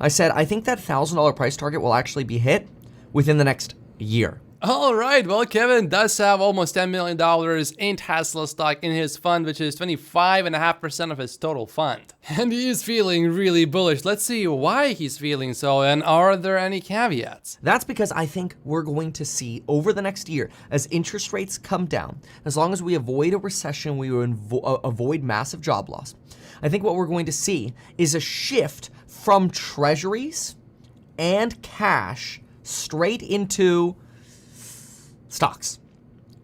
I said, I think that $1,000 price target will actually be hit within the next year. All right, well, Kevin does have almost $10 million in Tesla stock in his fund, which is 25.5% of his total fund. And he is feeling really bullish. Let's see why he's feeling so, and are there any caveats? That's because I think we're going to see over the next year, as interest rates come down, as long as we avoid a recession, we avoid massive job loss. I think what we're going to see is a shift from treasuries and cash straight into stocks.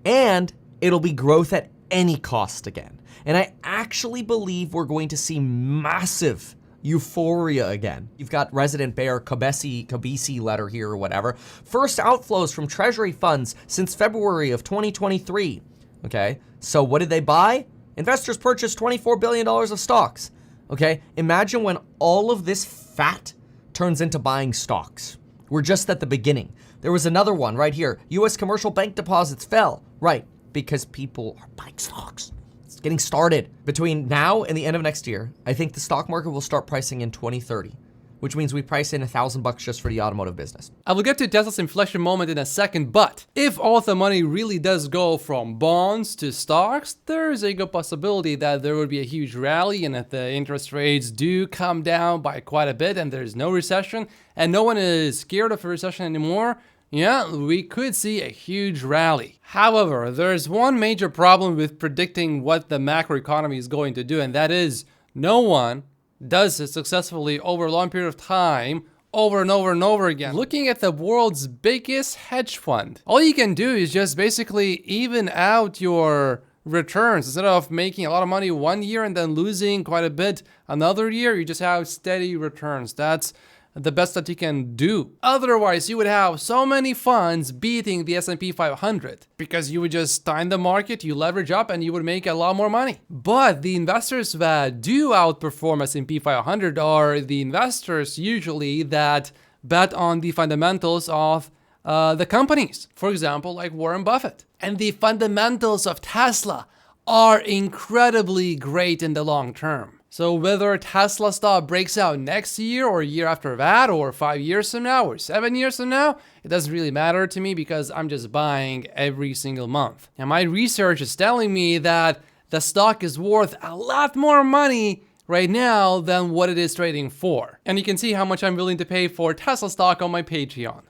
And it'll be growth at any cost again. And I actually believe we're going to see massive euphoria again. You've got Resident Bear Kabisi letter here or whatever. First outflows from treasury funds since February of 2023. Okay, so what did they buy? Investors purchased $24 billion of stocks. Okay, imagine when all of this fat turns into buying stocks. We're just at the beginning. There was another one right here. U.S. commercial bank deposits fell. Right, because people are buying stocks. It's getting started. Between now and the end of next year, I think the stock market will start pricing in 2030, which means we price in $1,000 just for the automotive business. I will get to Tesla's inflection moment in a second, but if all the money really does go from bonds to stocks, there's a good possibility that there would be a huge rally, and if the interest rates do come down by quite a bit and there's no recession and no one is scared of a recession anymore, yeah, we could see a huge rally. However, there's one major problem with predicting what the macroeconomy is going to do, and that is no one does it successfully over a long period of time, over and over and over again. Looking at the world's biggest hedge fund, all you can do is just basically even out your returns. Instead of making a lot of money one year and then losing quite a bit another year, you just have steady returns. That's the best that you can do. Otherwise, you would have so many funds beating the S&P 500 because you would just time the market, you leverage up, and you would make a lot more money. But the investors that do outperform S&P 500 are the investors usually that bet on the fundamentals of the companies. For example, like Warren Buffett. And the fundamentals of Tesla are incredibly great in the long term. So whether Tesla stock breaks out next year or year after that or 5 years from now or 7 years from now, it doesn't really matter to me because I'm just buying every single month. And my research is telling me that the stock is worth a lot more money right now than what it is trading for. And you can see how much I'm willing to pay for Tesla stock on my Patreon.